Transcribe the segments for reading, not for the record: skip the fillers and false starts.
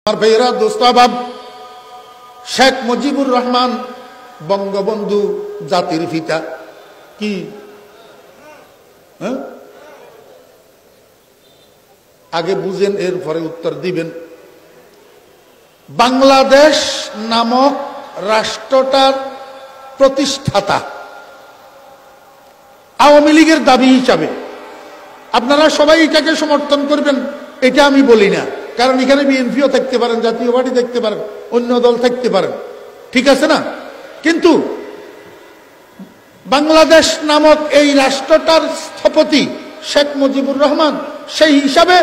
আমার ভাইয়েরা, দোস্ত আহবাব, শেখ মুজিবুর রহমান বঙ্গবন্ধু জাতির পিতা কি? আগে বুঝেন, এরপরে উত্তর দিবেন। বাংলাদেশ নামক রাষ্ট্রটার প্রতিষ্ঠাতা আওয়ামী লীগের দাবি হিসাবে আপনারা সবাই এটাকে সমর্থন করবেন, এটা আমি বলি না, কারণ এখানে বিএনপিও থাকতে পারেন, জাতীয় পার্টি থাকতে পারেন, অন্য দল থাকতে পারেন, ঠিক আছে না? কিন্তু বাংলাদেশ নামক এই রাষ্ট্রটার স্থপতি শেখ মুজিবুর রহমান, সেই হিসাবে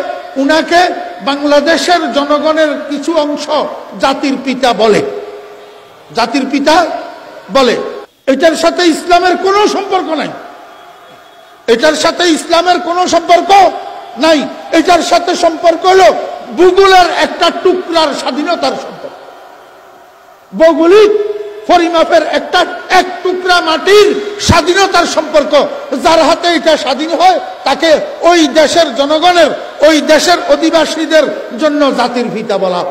উনাকে বাংলাদেশের জনগণের কিছু অংশ জাতির পিতা বলে, জাতির পিতা বলে। এটার সাথে ইসলামের কোনো সম্পর্ক নাই, এটার সাথে ইসলামের কোনো সম্পর্ক নাই। এটার সাথে সম্পর্ক হলো ভূগোলের একটা টুকরার স্বাধীনতার সম্পর্ক, ভৌগোলিক পরিমাপের একটা এক টুকরা মাটির স্বাধীনতার সম্পর্ক। যার হাতে এটা স্বাধীন হয় তাকে ওই দেশের জনগণের, ওই দেশের অধিবাসীদের জন্য জাতির পিতা বলা।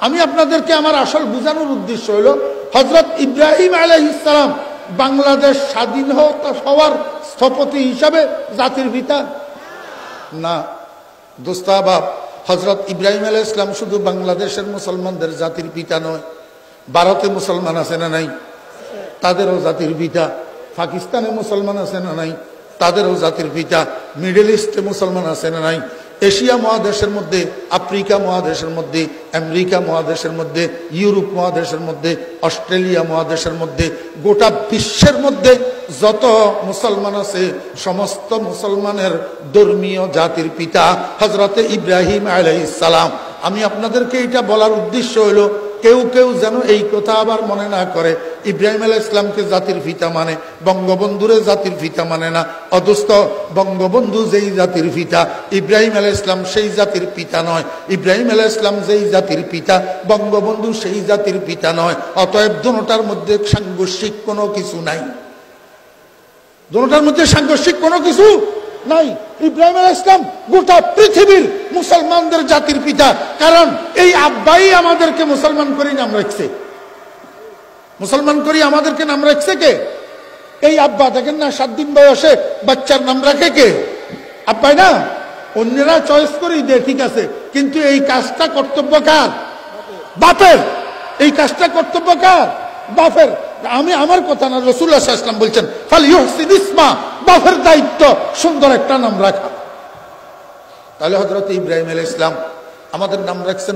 আমি আপনাদেরকে আমার আসল বোঝানোর উদ্দেশ্য হলো, হযরত ইব্রাহিম আলাইহিস সালাম বাংলাদেশ স্বাধীন হওয়ার স্থপতি হিসাবে জাতির পিতা না। দোস্ত আহবাব, হযরত ইব্রাহিম আলাইহিস সালাম শুধু বাংলাদেশের মুসলমানদের জাতির পিতা নয়, ভারতে মুসলমান আছে না নাই? তাদেরও জাতির পিতা। পাকিস্তানে মুসলমান আছে না নাই? তাদেরও জাতির পিতা। মিডল ইস্টে মুসলমান আছে না নাই? এশিয়া মহাদেশের মধ্যে, আফ্রিকা মহাদেশের মধ্যে, আমেরিকা মহাদেশের মধ্যে, ইউরোপ মহাদেশের মধ্যে, অস্ট্রেলিয়া মহাদেশের মধ্যে, গোটা বিশ্বের মধ্যে যত মুসলমান আছে সমস্ত মুসলমানের ধর্মীয় জাতির পিতা হযরতে ইব্রাহিম আলাইহিস সালাম। আমি আপনাদেরকে এটা বলার উদ্দেশ্য হলো, কেউ কেউ যেন এই কথা আবার মনে না করে ইব্রাহিম আলাইহিস সালামকে জাতির পিতা মানে, বঙ্গবন্ধুরে জাতির পিতা মানে না। অথচ বঙ্গবন্ধু যেই জাতির পিতা, ইব্রাহিম আলাইহিস সালাম সেই জাতির পিতা নয়। ইব্রাহিম আলাইহিস সালাম যেই জাতির পিতা, বঙ্গবন্ধু সেই জাতির পিতা নয়। অতএব দুটোটার মধ্যে সাংঘর্ষিক কোনো কিছু নাই, দুটোটার মধ্যে সাংঘর্ষিক কোনো কিছু নাই। ইব্রাহিম আলাইহিস সালাম গোটা পৃথিবীর মুসলমানদের জাতির পিতা, কারণ এই আব্বাই আমাদেরকে মুসলমান করে নাম রাখছে। মুসলমান করি আমাদেরকে নাম রাখছে কে? এই আব্বা। দেখেন না, 7 দিন বয়সে বাচ্চার নাম রাখে কে? আব্বাই না। অন্যরা চয়েস করেই দেয়, ঠিক আছে, কিন্তু এই কাজটা কর্তব্য কার? বাপের। এই কাজটা কর্তব্য কার? বাপের। আমি আমার কথা না, রাসূলুল্লাহ সাল্লাল্লাহু আলাইহি ওয়াসাল্লাম বলছেন, ফালইউহসিন ইসমা, বাপের দায়িত্ব সুন্দর একটা নাম রাখা। তাহলে হযরত ইব্রাহিম আলাইহিস সালাম আমাদের নাম রাখছেন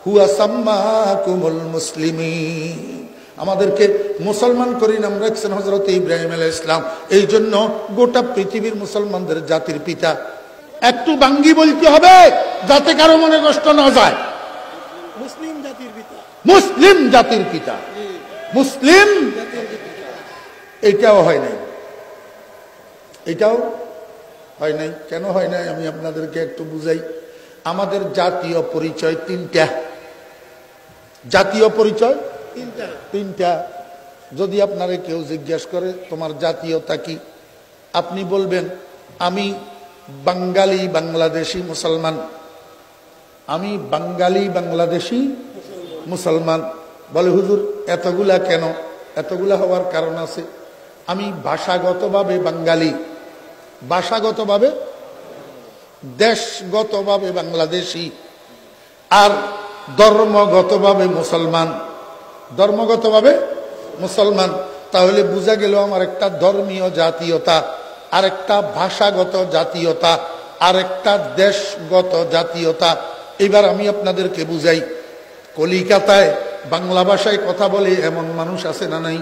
হুয়া সাম্মাকুমুল মুসলিমিন, আমাদেরকে মুসলমান করে নাম রাখছেন হযরত ইব্রাহিম আলাইহিস সালাম। এই জন্য গোটা পৃথিবীর মুসলমানদের জাতির পিতা। একটু বাঙ্গি বলতে হবে যাতে কারো মনে কষ্ট না যায়। মুসলিম জাতির পিতা, মুসলিম জাতির পিতা, মুসলিম। এটাও হয় নাই, এটাও হয় নাই। কেন হয় নাই আমি আপনাদেরকে একটু বুঝাই। আমাদের জাতীয় পরিচয় 3টা, জাতীয় পরিচয় 3টা। যদি আপনারে কেউ জিজ্ঞেস করে তোমার জাতীয়তা কি, আপনি বলবেন আমি বাঙালি বাংলাদেশি মুসলমান, আমি বাঙালি বাংলাদেশি মুসলমান। বলে হুজুর এতগুলা কেন? এতগুলা হওয়ার কারণ আছে। আমি ভাষাগতভাবে বাঙালি, ভাষাগতভাবে, দেশগতভাবে বাংলাদেশি, আর ধর্মগতভাবে মুসলমান, ধর্মগতভাবে মুসলমান। তাহলে বোঝা গেল আমার একটা ধর্মীয় জাতীয়তা, আর একটা ভাষাগত জাতীয়তা, আর একটা দেশগত জাতীয়তা। এবার আমি আপনাদেরকে বুঝাই। কলিকাতায় বাংলা ভাষায় কথা বলে এমন মানুষ আছে না নাই?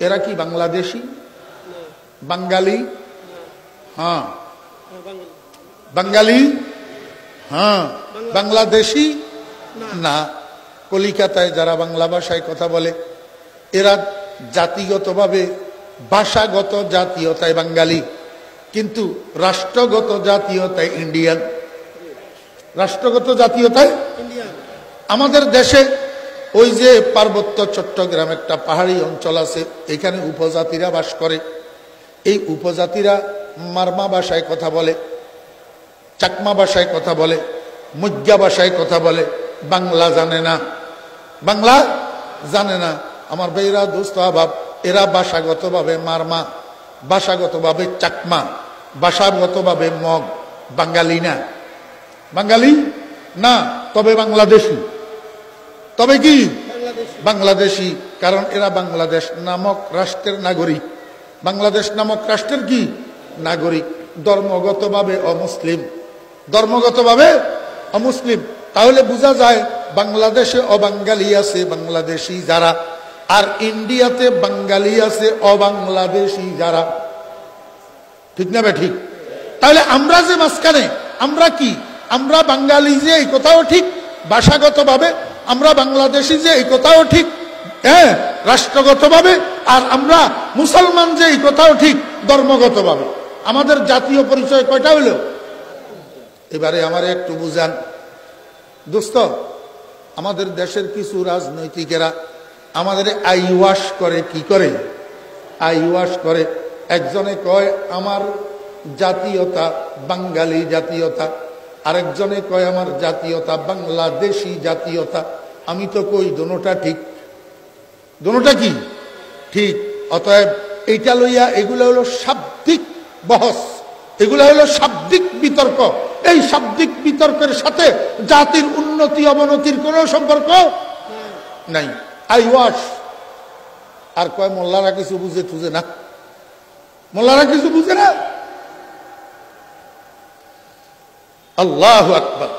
এরা কি বাংলাদেশি, বাঙালি? হ্যাঁ, বাঙালি। হ্যাঁ, বাংলাদেশি না। কলিকাতায় যারা বাংলা ভাষায় কথা বলে এরা জাতিগতভাবে, ভাষাগত জাতীয়তায় বাঙালি, কিন্তু রাষ্ট্রগত জাতীয়তায় ইন্ডিয়ান। রাষ্ট্রগত জাতীয়তায় ইন্ডিয়ান। আমাদের দেশে ওই যে পার্বত্য চট্টগ্রাম একটা পাহাড়ি অঞ্চল আছে, এখানে উপজাতিরা বাস করে। এই উপজাতিরা মারমা ভাষায় কথা বলে, চাকমা ভাষায় কথা বলে, মুজ্জা ভাষায় কথা বলে, বাংলা জানে না, বাংলা জানে না। আমার ভাইরা, দোস্ত আহবাব, এরা ভাষাগতভাবে মারমা, ভাষাগতভাবে চাকমা, ভাষাগতভাবে মগ, বাঙালি না, বাঙালি না, তবে বাংলাদেশি। তবে কি বাংলাদেশি, কারণ এরা বাংলাদেশ নামক রাষ্ট্রের নাগরিক। বাংলাদেশ নামক রাষ্ট্রের কি নাগরিক, ধর্মগতভাবে অমুসলিম, ধর্মগতভাবে অমুসলিম। তাহলে বোঝা যায় বাংলাদেশে অবাঙ্গালি আছে বাংলাদেশি যারা, আর ইন্ডিয়াতে বাঙালি আছে অবাংলাদেশি যারা। ঠিক না ঠিক? তাহলে আমরা যে মাঝখানে, আমরা কি, আমরা বাঙালি যে এই কথাও ঠিক ভাষাগতভাবে, আমরা বাংলাদেশি যে এই কথাও ঠিক হ্যাঁ রাষ্ট্রগতভাবে, আর আমরা মুসলমান যে এই কথাও ঠিক ধর্মগতভাবে। আমাদের জাতীয় পরিচয় কয়টা হইল? এবারে আমার একটু বুঝান দোস্ত। আমাদের দেশের কিছু রাজনৈতিকেরা আমাদের আইওয়াশ করে, কি করে? আইওয়াশ করে। একজনে কয় আমার জাতীয়তা বাঙালি জাতীয়তা, আরেকজনে কয় আমার জাতীয়তা বাংলাদেশি জাতীয়তা। আমি তো কই দোনোটা ঠিক, দোনোটা কি ঠিক। অতএব এইটা লইয়া এগুলো হলো শাব্দিক বহস, এগুলো হলো শাব্দিক বিতর্ক। এই শাব্দিক বিতর্কের সাথে জাতির উন্নতি অবনতির কোনো সম্পর্ক নাই। আইওয়াশ। আর কয় মোল্লারা কিছু বুঝে তুঝে না, মোল্লারা কিছু বুঝে না। আল্লাহু আকবার।